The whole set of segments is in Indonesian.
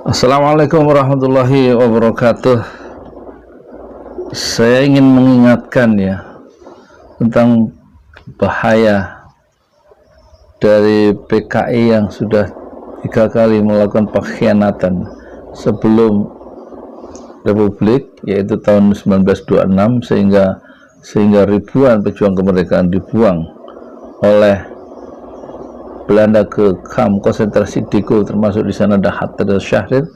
Assalamualaikum warahmatullahi wabarakatuh. Saya ingin mengingatkan tentang bahaya dari PKI yang sudah 3 kali melakukan pengkhianatan sebelum Republik, yaitu tahun 1926, sehingga ribuan pejuang kemerdekaan dibuang oleh Belanda ke kamp konsentrasi Digo, termasuk di sana ada Hatta Syahrir,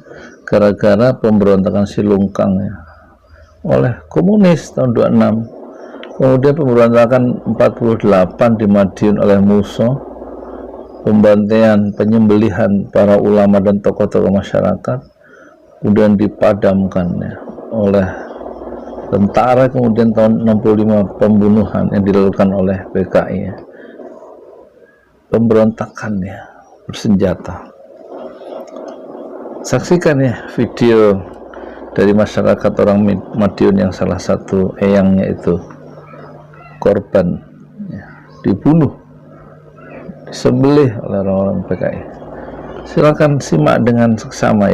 gara-gara pemberontakan Silungkang oleh komunis tahun 26. Kemudian pemberontakan 48 di Madiun oleh Musso, pembantaian, penyembelihan para ulama dan tokoh-tokoh masyarakat, kemudian dipadamkan oleh tentara. Kemudian tahun 65 pembunuhan yang dilakukan oleh PKI, pemberontakan bersenjata. Saksikan video dari masyarakat orang Madiun yang salah satu eyangnya itu korban dibunuh, disembelih oleh orang-orang PKI. Silakan simak dengan seksama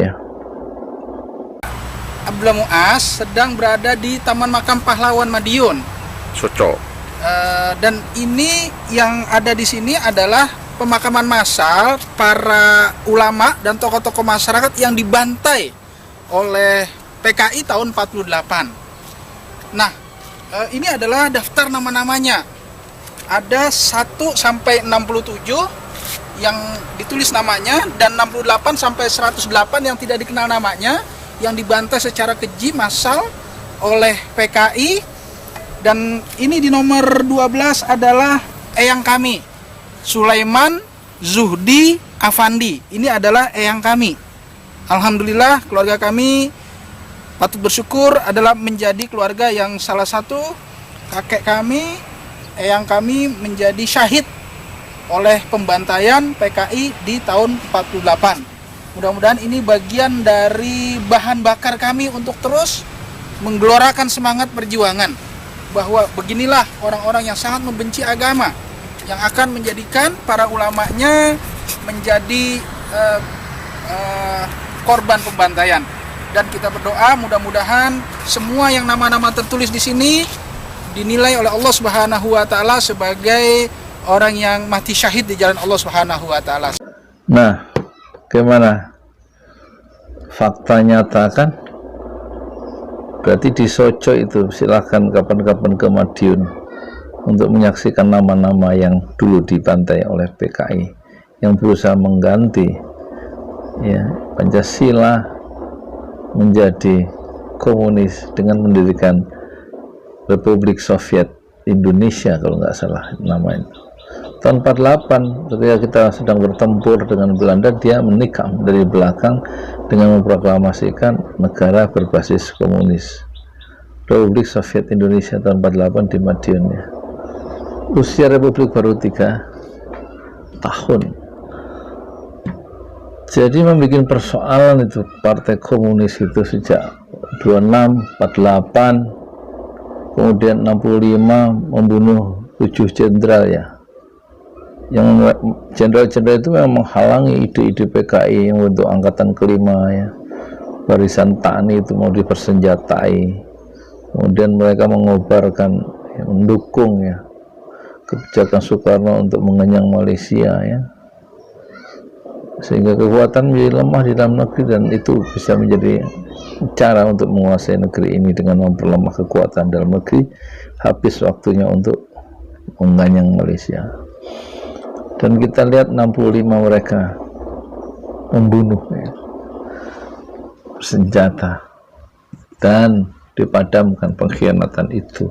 Abdullah Muaz sedang berada di Taman Makam Pahlawan Madiun. Cocok. Dan ini yang ada di sini adalah pemakaman massal para ulama dan tokoh-tokoh masyarakat yang dibantai oleh PKI tahun 48. Nah, ini adalah daftar nama-namanya. Ada 1 sampai 67 yang ditulis namanya, dan 68 sampai 108 yang tidak dikenal namanya, yang dibantai secara keji massal oleh PKI. Dan ini di nomor 12 adalah eyang kami, Sulaiman Zuhdi Afandi. Ini adalah eyang kami. Alhamdulillah, keluarga kami patut bersyukur adalah menjadi keluarga yang salah satu kakek kami, eyang kami menjadi syahid oleh pembantaian PKI di tahun 48. Mudah-mudahan ini bagian dari bahan bakar kami untuk terus menggelorakan semangat perjuangan, bahwa beginilah orang-orang yang sangat membenci agama yang akan menjadikan para ulamanya menjadi korban pembantaian. Dan kita berdoa mudah-mudahan semua yang nama-nama tertulis di sini dinilai oleh Allah Subhanahu wa taala sebagai orang yang mati syahid di jalan Allah Subhanahu wa taala. Nah, gimana? Fakta nyata kan? Berarti di Soco itu silahkan kapan-kapan ke Madiun untuk menyaksikan nama-nama yang dulu dibantai oleh PKI, yang berusaha mengganti Pancasila menjadi komunis dengan mendirikan Republik Soviet Indonesia, kalau nggak salah namanya. Tahun 48 ketika kita sedang bertempur dengan Belanda, dia menikam dari belakang dengan memproklamasikan negara berbasis komunis, Republik Soviet Indonesia tahun 48 di Madiun. Usia Republik baru 3 tahun. Jadi membuat persoalan itu partai komunis itu sejak 26, 48, kemudian 65 membunuh 7 jenderal yang jenderal-jenderal itu memang menghalangi ide-ide PKI yang untuk angkatan kelima barisan tani itu mau dipersenjatai. Kemudian mereka mengobarkan mendukung kebijakan Soekarno untuk mengenyang Malaysia sehingga kekuatan menjadi lemah di dalam negeri, dan itu bisa menjadi cara untuk menguasai negeri ini dengan memperlemah kekuatan dalam negeri. Habis waktunya untuk mengenyang Malaysia. Dan kita lihat 65 mereka membunuh senjata dan dipadamkan pengkhianatan itu.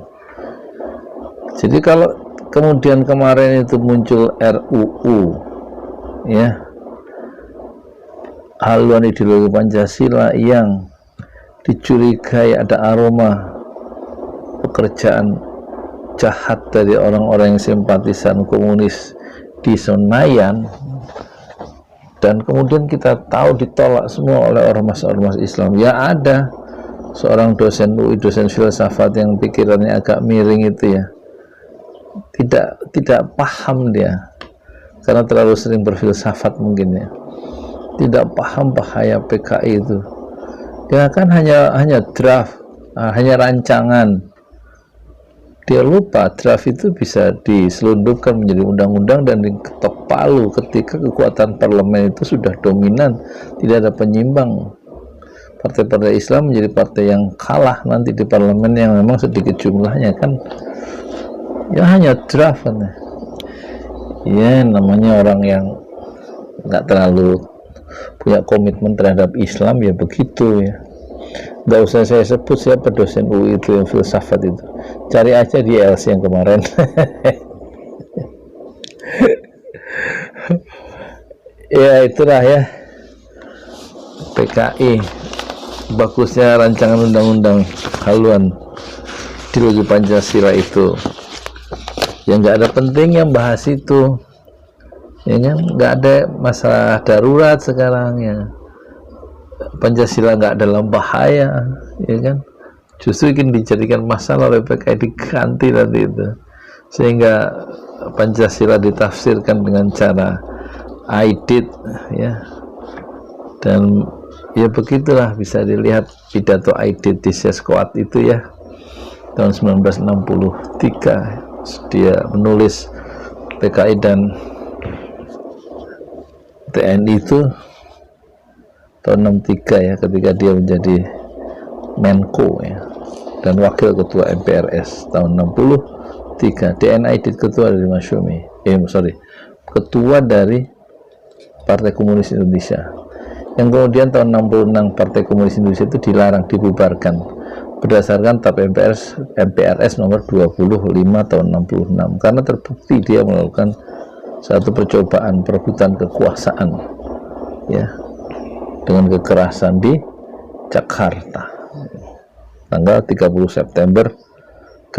Jadi kalau kemudian kemarin itu muncul RUU haluan ideologi Pancasila yang dicurigai ada aroma pekerjaan jahat dari orang-orang yang simpatisan komunis di Senayan, dan kemudian kita tahu ditolak semua oleh ormas-ormas Islam. Ada seorang dosen UI, dosen filsafat yang pikirannya agak miring itu tidak paham dia karena terlalu sering berfilsafat mungkin tidak paham bahaya PKI itu. Dia kan hanya draft, hanya rancangan. Dia lupa draft itu bisa diselundupkan menjadi undang-undang dan diketok palu ketika kekuatan parlemen itu sudah dominan, tidak ada penyimbang. Partai-partai Islam menjadi partai yang kalah nanti di parlemen yang memang sedikit jumlahnya kan. Ya hanya draft kan. Ya namanya orang yang nggak terlalu punya komitmen terhadap Islam ya begitu ya. Nggak usah saya sebut siapa dosen UI itu yang filsafat itu, cari aja di LC yang kemarin. Ya itulah ya PKI, bagusnya rancangan undang-undang haluan ideologi Pancasila itu yang nggak ada penting yang bahas itu ya kan, nggak ada masalah darurat sekarang ya. Pancasila nggak dalam bahaya ya kan, justru ingin dijadikan masalah oleh PKI, diganti nanti itu sehingga Pancasila ditafsirkan dengan cara aidit ya, dan ya begitulah bisa dilihat pidato aidit di Seskoat itu ya tahun 1963. Dia menulis PKI dan TNI itu tahun 63 ya, ketika dia menjadi Menko ya dan wakil ketua MPRS tahun 63. TNI ketua dari Masyumi, ketua dari Partai Komunis Indonesia, yang kemudian tahun 66 Partai Komunis Indonesia itu dilarang, dibubarkan berdasarkan TAP MPRS nomor 25 tahun 66 karena terbukti dia melakukan satu percobaan perebutan kekuasaan ya dengan kekerasan di Jakarta tanggal 30 September _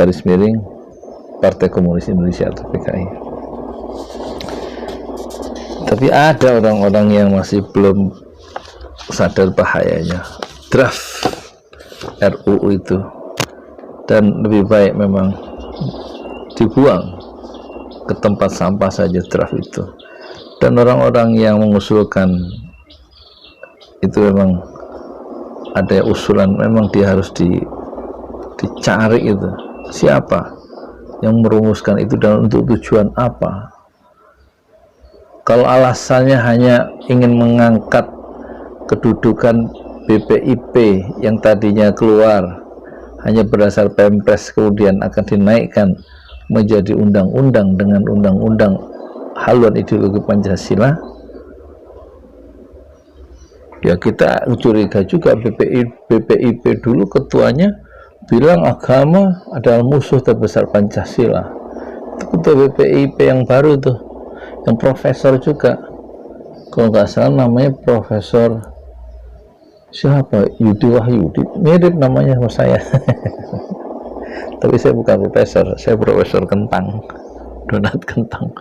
Partai Komunis Indonesia atau PKI. Tapi ada orang-orang yang masih belum sadar bahayanya draft RUU itu, dan lebih baik memang dibuang ke tempat sampah saja draft itu. Dan orang-orang yang mengusulkan itu memang ada usulan, memang dia harus dicari itu siapa yang merumuskan itu dan untuk tujuan apa. Kalau alasannya hanya ingin mengangkat kedudukan BPIP yang tadinya keluar hanya berdasar Pempres kemudian akan dinaikkan menjadi undang-undang dengan undang-undang haluan ideologi Pancasila, ya kita curiga juga. BPIP dulu ketuanya bilang agama adalah musuh terbesar Pancasila. Itu ketua BPIP yang baru tuh, yang profesor juga, kalau nggak salah namanya Profesor siapa, Yudi Wahyudi, mirip namanya sama saya. Tapi saya bukan profesor, saya Profesor Kentang, Donat Kentang.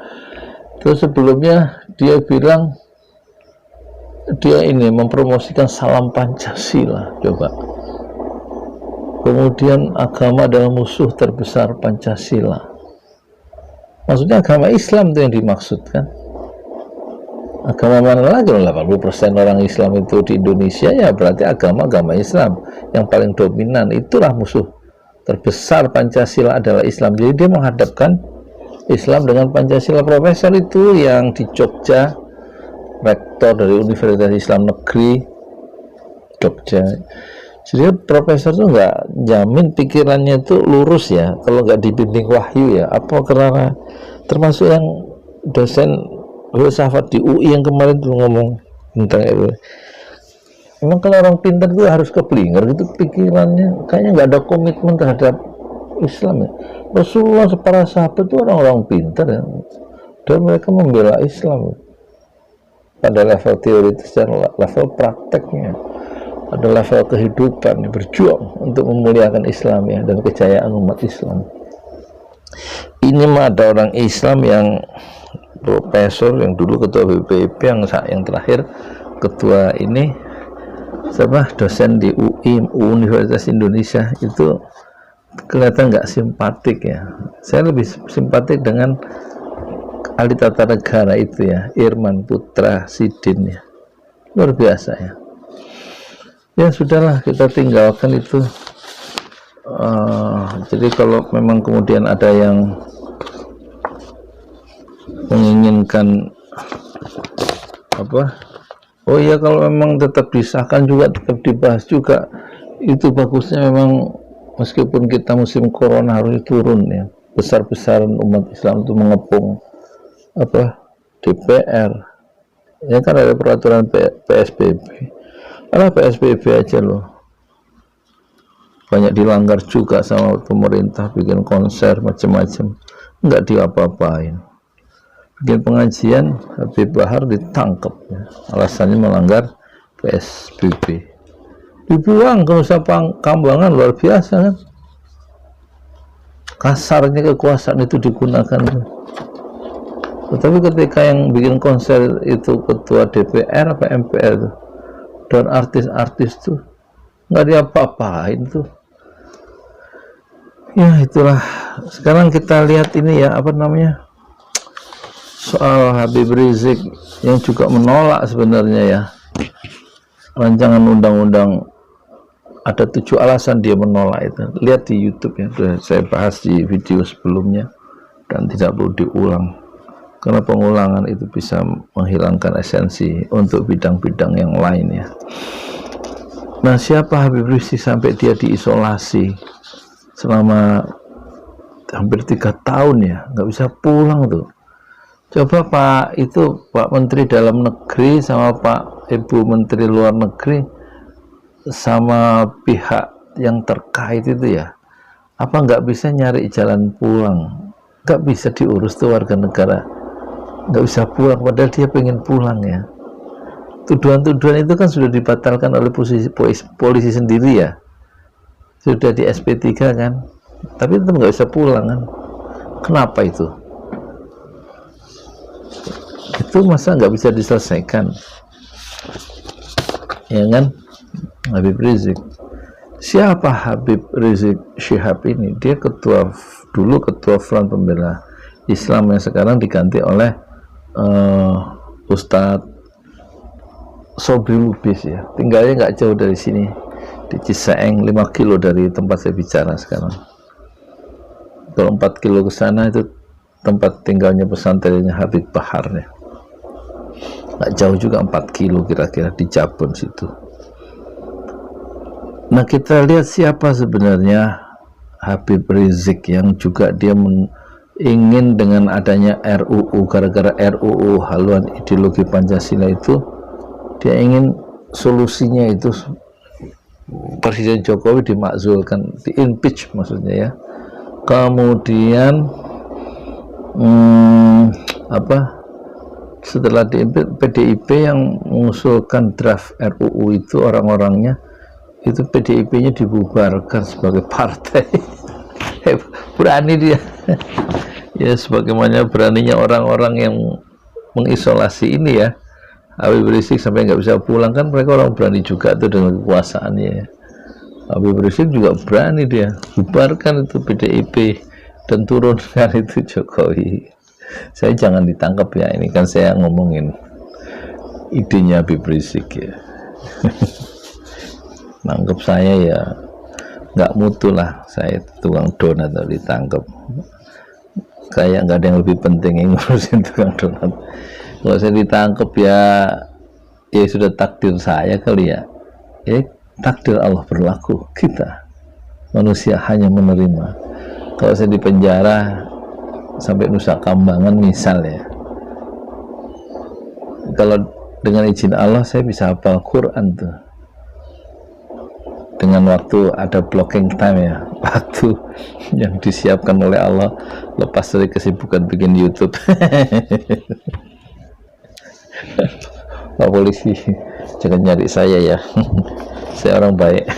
Terus sebelumnya dia bilang dia ini mempromosikan salam Pancasila, coba. Kemudian agama adalah musuh terbesar Pancasila. Maksudnya agama Islam itu yang dimaksudkan. Agama mana lagi? 80% orang Islam itu di Indonesia, ya berarti agama Islam yang paling dominan. Itulah musuh terbesar Pancasila adalah Islam. Jadi dia menghadapkan Islam dengan Pancasila. Profesor itu yang di Jogja, rektor dari Universitas Islam Negeri Jogja. Jadi profesor itu nggak jamin pikirannya itu lurus ya, kalau nggak dibimbing wahyu ya. Apa karena termasuk yang dosen filsafat di UI yang kemarin tuh ngomong tentang itu. Emang kalau orang pintar itu harus keblinger gitu pikirannya, kayaknya nggak ada komitmen terhadap Islam ya. Rasulullah, para sahabat itu orang-orang pintar ya, dan mereka membela Islam pada level teoritis dan level prakteknya, pada level kehidupan, berjuang untuk memuliakan Islam ya, dan kejayaan umat Islam. Ini mah ada orang Islam yang profesor yang dulu ketua BPIP, yang terakhir ketua ini siapa, dosen di UI, Universitas Indonesia, itu kelihatan nggak simpatik ya. Saya lebih simpatik dengan ahli tata negara itu ya, Irman Putra Sidin ya, luar biasa ya. Ya sudahlah, kita tinggalkan itu. Jadi kalau memang kemudian ada yang menginginkan apa, oh iya, kalau memang tetap disahkan juga, tetap dibahas juga, itu bagusnya memang meskipun kita musim corona harus turun ya, besar-besaran umat Islam itu mengepung apa DPR ya, kan ada peraturan PSBB. Alah, PSBB aja loh banyak dilanggar juga sama pemerintah, bikin konser macam-macam nggak diapa-apain. Bikin pengajian, Habib Bahar ditangkap ya, alasannya melanggar PSBB, dibuang ke Nusa Kambangan. Luar biasa kan, kasarnya kekuasaan itu digunakan. Tetapi ketika yang bikin konser itu ketua DPR apa MPR itu, dan artis-artis tuh nggak diapa-apain tuh. Ya itulah, sekarang kita lihat ini ya, apa namanya, soal Habib Rizik yang juga menolak sebenarnya ya rancangan undang-undang. Ada 7 alasan dia menolak itu, lihat di YouTube ya, sudah saya bahas di video sebelumnya dan tidak perlu diulang karena pengulangan itu bisa menghilangkan esensi untuk bidang-bidang yang lain ya. Nah, siapa Habib Rizik sampai dia diisolasi selama hampir 3 tahun ya, nggak bisa pulang tuh. Coba Pak Menteri Dalam Negeri sama Pak Ibu Menteri Luar Negeri sama pihak yang terkait itu ya, apa nggak bisa nyari jalan pulang? Nggak bisa diurus tuh, warga negara nggak bisa pulang padahal dia pengen pulang ya. Tuduhan-tuduhan itu kan sudah dibatalkan oleh polisi sendiri ya, sudah di SP3 kan, tapi tetap nggak bisa pulang kan. Kenapa itu? Itu masa nggak bisa diselesaikan ya kan? Habib Rizik, siapa Habib Rizik Syihab ini? Dia dulu ketua Front Pembela Islam yang sekarang diganti oleh Ustadz Sobri Lubis ya, tinggalnya nggak jauh dari sini di Ciseeng, 5 kilo dari tempat saya bicara sekarang. Kalau 4 kilo ke sana itu tempat tinggalnya pesantrennya Habib Bahar ya, nggak jauh juga, 4 kilo kira-kira di Jabon situ. Nah, kita lihat siapa sebenarnya Habib Rizik yang juga dia ingin dengan adanya RUU, gara-gara RUU haluan ideologi Pancasila itu, dia ingin solusinya itu Presiden Jokowi dimakzulkan, di-impeach maksudnya ya. Kemudian setelah di-impeach, PDIP yang mengusulkan draft RUU itu, orang-orangnya itu PDIP-nya dibubarkan sebagai partai. Berani dia ya, sebagaimana beraninya orang-orang yang mengisolasi ini ya, Habib Rizik sampai nggak bisa pulang kan, mereka orang berani juga tuh dengan kekuasaannya ya. Habib Rizik juga berani, dia bubarkan itu PDIP dan turunkan itu Jokowi. Saya jangan ditangkap ya, ini kan saya ngomongin idenya Habib Rizik ya. Nangkep saya ya nggak mutu lah, saya tukang donat atau ditangkap, kayak nggak ada yang lebih penting yang ngurusin tukang donat. Kalau saya ditangkap ya sudah takdir saya kali ya, takdir Allah berlaku, kita manusia hanya menerima. Kalau saya di penjara sampai Nusa Kambangan misal ya, kalau dengan izin Allah saya bisa hafal Quran tuh, dengan waktu ada blocking time ya, waktu yang disiapkan oleh Allah lepas dari kesibukan bikin YouTube. Pak polisi, jangan nyari saya ya. Saya orang baik.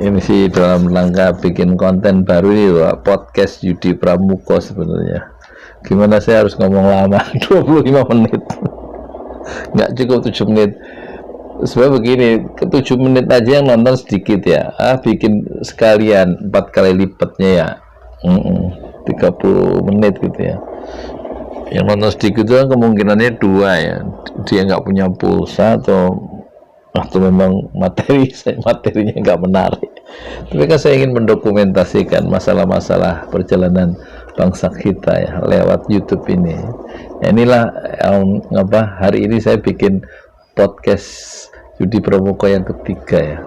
Ini sih dalam rangka bikin konten baru ini, podcast Yudi Pramuko sebenarnya. Gimana saya harus ngomong lama 25 menit. Nggak cukup 7 menit. Sebenarnya begini, ke 7 menit aja yang nonton sedikit ya. Bikin sekalian 4 kali lipatnya ya. 30 menit gitu ya. Yang nonton sedikit itu kan kemungkinannya dua ya, dia nggak punya pulsa atau memang materinya nggak menarik. Tapi kan saya ingin mendokumentasikan masalah-masalah perjalanan bangsa kita ya lewat YouTube ini. Ya, inilah hari ini saya bikin podcast Yudi Promoko yang ketiga ya.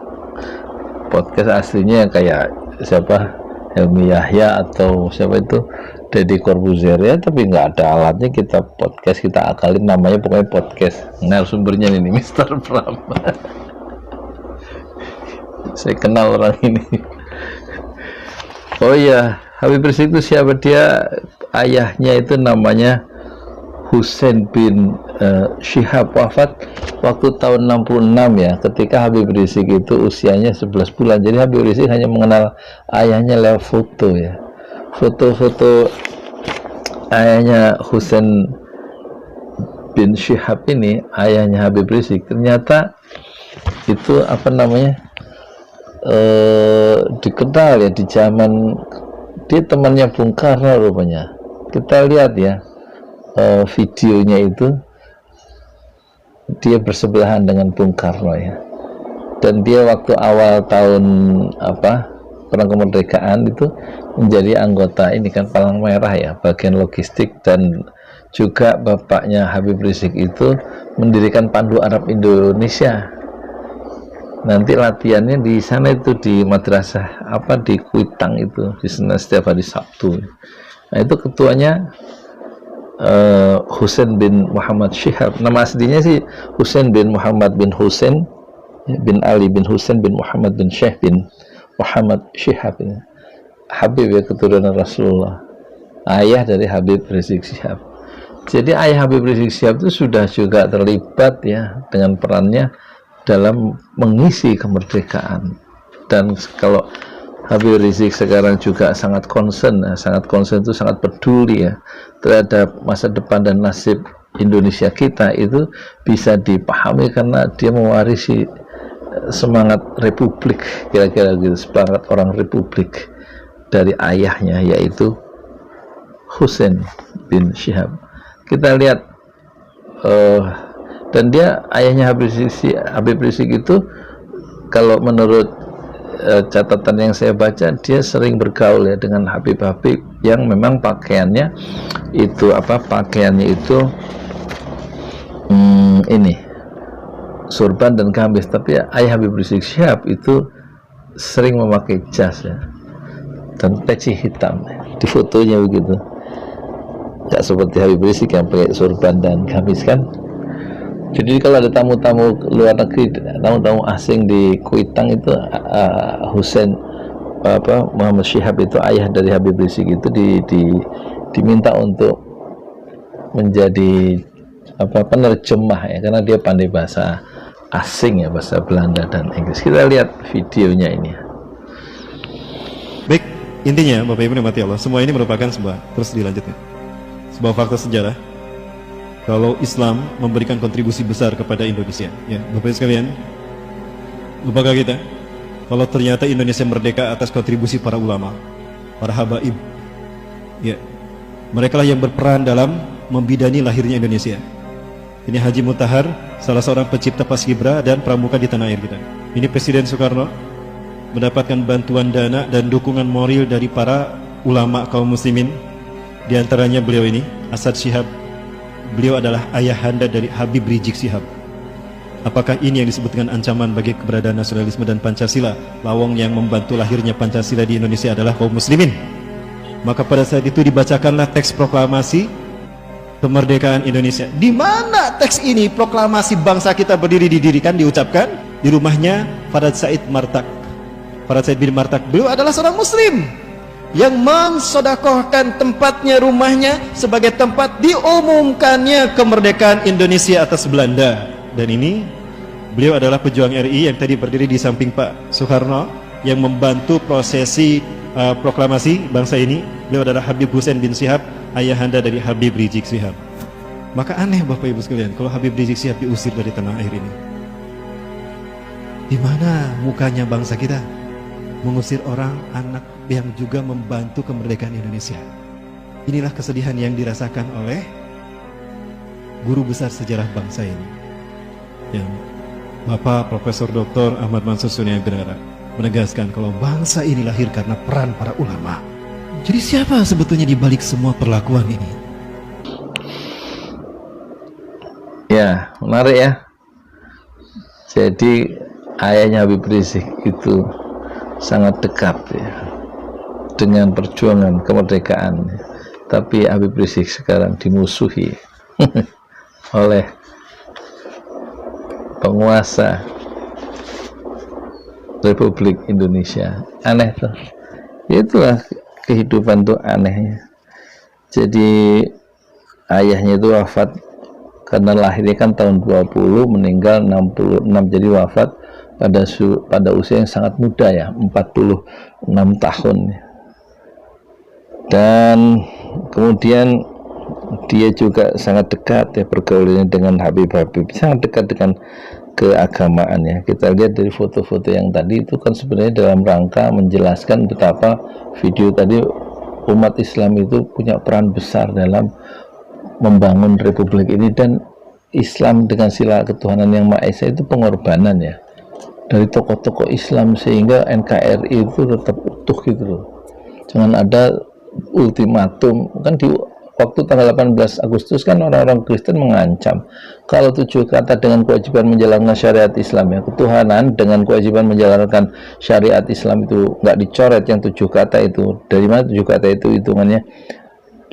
Podcast aslinya kayak siapa, Helmi Yahya atau siapa itu, Deddy Corbuzier ya, tapi nggak ada alatnya, kita podcast, kita akalin namanya pokoknya podcast. Narasumbernya ini Mr. Pram. Saya kenal orang ini. Oh iya, Habib Rizik itu siapa? Dia ayahnya itu namanya Husain bin Syihab, wafat waktu tahun 66 ya, ketika Habib Rizik itu usianya 11 bulan. Jadi Habib Rizik hanya mengenal ayahnya lewat foto ya, foto-foto ayahnya Husain bin Syihab ini, ayahnya Habib Rizik. Ternyata itu dikenal ya di zaman, dia temannya Bung Karno rupanya. Kita lihat ya videonya itu, dia bersebelahan dengan Bung Karno ya, dan dia waktu awal tahun perang kemerdekaan itu menjadi anggota ini kan Palang Merah ya, bagian logistik, dan juga bapaknya Habib Rizik itu mendirikan Pandu Arab Indonesia. Nanti latihannya di sana itu di madrasah di Kuitang itu, di sana setiap hari Sabtu. Nah itu ketuanya Husain bin Muhammad Syihab. Nama aslinya sih Husain bin Muhammad bin Husain bin Ali bin Husain bin Muhammad bin Syekh bin Muhammad Syihab ini. Habib ya, keturunan Rasulullah, ayah dari Habib Rizik Syihab. Jadi ayah Habib Rizik Syihab itu sudah juga terlibat ya dengan perannya dalam mengisi kemerdekaan. Dan kalau Habib Rizik sekarang juga sangat concern itu sangat peduli ya terhadap masa depan dan nasib Indonesia kita, itu bisa dipahami karena dia mewarisi semangat republik, kira-kira gitu, semangat orang republik dari ayahnya, yaitu Husain bin Syihab. Kita lihat dan dia ayahnya Habib Rizik itu, kalau menurut catatan yang saya baca, dia sering bergaul ya dengan Habib-Habib yang memang pakaiannya itu ini surban dan gamis. Tapi ayah Habib Rizik Syihab itu sering memakai jas ya, dan peci hitam di fotonya begitu, nggak seperti Habib Rizik yang pakai surban dan gamis kan. Jadi kalau ada tamu-tamu luar negeri, tamu-tamu asing di Kuitang itu, Husain Muhammad Syihab itu, ayah dari Habib Rizik itu diminta untuk menjadi penerjemah ya, karena dia pandai bahasa asing ya, bahasa Belanda dan Inggris. Kita lihat videonya ini. Baik, intinya Bapak Ibu dimati Allah, semua ini merupakan terus dilanjutkan sebuah fakta sejarah kalau Islam memberikan kontribusi besar kepada Indonesia. Ya, Bapak Ibu sekalian, lupakah kita kalau ternyata Indonesia merdeka atas kontribusi para ulama, para habaib. Ya, mereka lah yang berperan dalam membidani lahirnya Indonesia. Ini Haji Mutahar, salah seorang pencipta Paskibra dan pramuka di tanah air kita. Ini Presiden Soekarno mendapatkan bantuan dana dan dukungan moral dari para ulama kaum muslimin. Di antaranya beliau ini, Asad Syihab. Beliau adalah ayahanda dari Habib Rizik Syihab. Apakah ini yang disebut dengan ancaman bagi keberadaan nasionalisme dan Pancasila? Lawang yang membantu lahirnya Pancasila di Indonesia adalah kaum muslimin. Maka pada saat itu dibacakanlah teks proklamasi kemerdekaan Indonesia. Di mana teks ini, proklamasi bangsa kita berdiri, didirikan, diucapkan di rumahnya Farad Said Martak. Farad Said bin Martak, beliau adalah seorang muslim yang mensodakohkan tempatnya, rumahnya sebagai tempat diumumkannya kemerdekaan Indonesia atas Belanda. Dan ini beliau adalah pejuang RI yang tadi berdiri di samping Pak Soekarno yang membantu prosesi proklamasi bangsa ini. Beliau adalah Habib Husain bin Syihab, ayahanda dari Habib Rizik Syihab. Maka aneh Bapak Ibu sekalian kalau Habib Rizik Syihab diusir dari tanah air ini. Di mana mukanya bangsa kita mengusir orang, anak yang juga membantu kemerdekaan Indonesia? Inilah kesedihan yang dirasakan oleh guru besar sejarah bangsa ini, yang Bapak Profesor Dr. Ahmad Mansur Sunia-Agbinara menegaskan kalau bangsa ini lahir karena peran para ulama. Jadi siapa sebetulnya di balik semua perlakuan ini? Ya, menarik ya. Jadi ayahnya Habib Rizik itu sangat dekat ya dengan perjuangan kemerdekaan. Tapi Habib Rizik sekarang dimusuhi oleh penguasa Republik Indonesia. Aneh tuh. Itulah kehidupan tuh anehnya. Jadi ayahnya itu wafat karena lahirnya kan tahun 20, meninggal 66, jadi wafat pada usia yang sangat muda ya, 46 tahun. Dan kemudian dia juga sangat dekat ya pergaulannya dengan Habib-Habib, sangat dekat dengan keagamaan ya. Kita lihat dari foto-foto yang tadi itu kan sebenarnya dalam rangka menjelaskan betapa video tadi umat Islam itu punya peran besar dalam membangun republik ini, dan Islam dengan sila ketuhanan yang Maha Esa itu pengorbanan ya dari tokoh-tokoh Islam, sehingga NKRI itu tetap utuh gitu loh. Jangan ada ultimatum. Kan di waktu tanggal 18 Agustus kan orang-orang Kristen mengancam kalau 7 kata dengan kewajiban menjalankan syariat Islam ya, ketuhanan dengan kewajiban menjalankan syariat Islam itu nggak dicoret, yang 7 kata itu dari mana 7 kata itu hitungannya?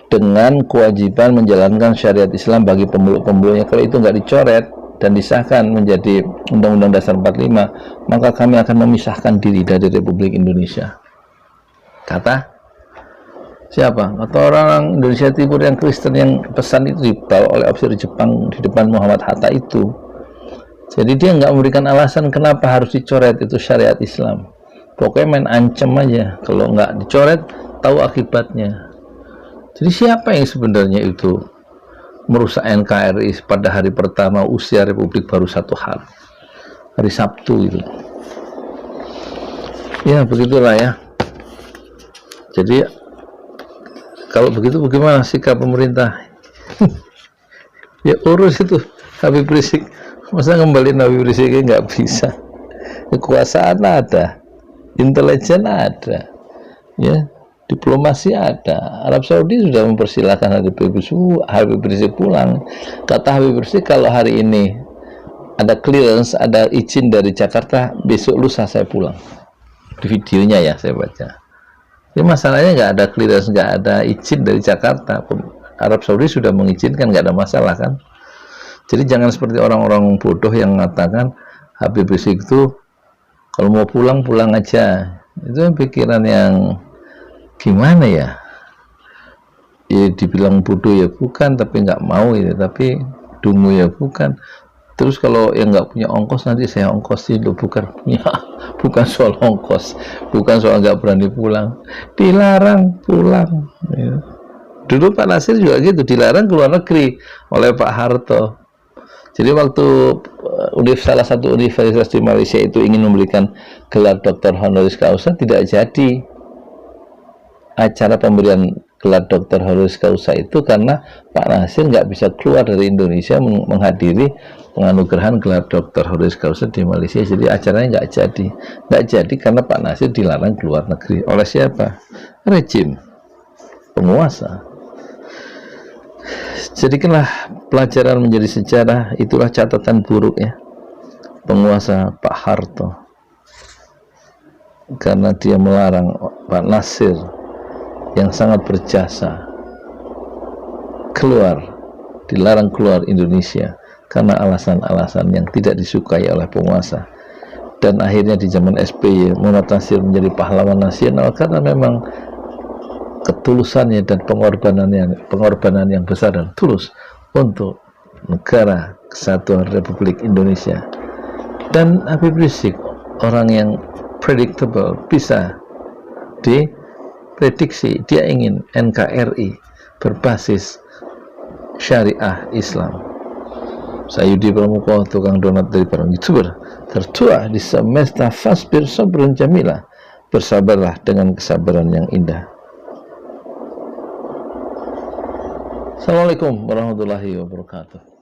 Dengan kewajiban menjalankan syariat Islam bagi pemeluk-pemeluknya. Kalau itu nggak dicoret dan disahkan menjadi Undang-Undang Dasar 45, maka kami akan memisahkan diri dari Republik Indonesia. Kata siapa? Atau orang Indonesia Timur yang Kristen yang pesan itu dibawa oleh ofisir Jepang di depan Muhammad Hatta itu. Jadi dia nggak memberikan alasan kenapa harus dicoret itu syariat Islam. Pokoknya main ancam aja. Kalau nggak dicoret, tahu akibatnya. Jadi siapa yang sebenarnya itu merusak NKRI pada hari pertama usia Republik baru 1 hari, hari Sabtu itu? Ya begitulah ya. Jadi kalau begitu bagaimana sikap pemerintah? Ya urus itu Habib Rizik. Masa kembali Habib Riziknya nggak bisa? Kekuasaan ada, intelijen ada, ya. Diplomasi ada. Arab Saudi sudah mempersilahkan Habib Rizik pulang. Kata Habib Rizik, kalau hari ini ada clearance, ada izin dari Jakarta, besok lusa saya pulang. Di videonya ya saya baca. Jadi masalahnya nggak ada clearance, nggak ada izin dari Jakarta. Arab Saudi sudah mengizinkan, nggak ada masalah kan. Jadi jangan seperti orang-orang bodoh yang mengatakan Habib Rizik itu kalau mau pulang, pulang aja. Itu pikiran yang gimana ya? Ya dibilang bodoh ya bukan, tapi nggak mau ya, tapi dungu ya bukan. Terus kalau yang nggak punya ongkos nanti saya ongkosin, loh bukan soal ongkos, bukan soal nggak berani pulang, dilarang pulang ya. Dulu Pak Nasir juga gitu, dilarang keluar negeri oleh Pak Harto. Jadi waktu salah satu universitas di Malaysia itu ingin memberikan gelar doktor honoris causa, tidak jadi acara pemberian gelar doktor honoris causa itu karena Pak Nasir nggak bisa keluar dari Indonesia menghadiri penganugerahan gelar doktor honoris causa di Malaysia. Jadi acaranya nggak jadi karena Pak Nasir dilarang keluar negeri. Oleh siapa? Rejim penguasa. Jadikanlah pelajaran menjadi sejarah. Itulah catatan buruk ya penguasa Pak Harto, karena dia melarang Pak Nasir yang sangat berjasa dilarang keluar Indonesia karena alasan-alasan yang tidak disukai oleh penguasa. Dan akhirnya di zaman SBY Muhammad Nasir menjadi pahlawan nasional karena memang ketulusannya dan pengorbanan yang besar dan tulus untuk negara kesatuan Republik Indonesia. Dan Habib Rizik orang yang predictable, bisa diprediksi. Dia ingin NKRI berbasis syariah Islam. Saya Yudi Pramuko, tukang donat dari para YouTuber tertua di semesta. Fasbir sabrun jamila, bersabarlah dengan kesabaran yang indah. Assalamualaikum warahmatullahi wabarakatuh.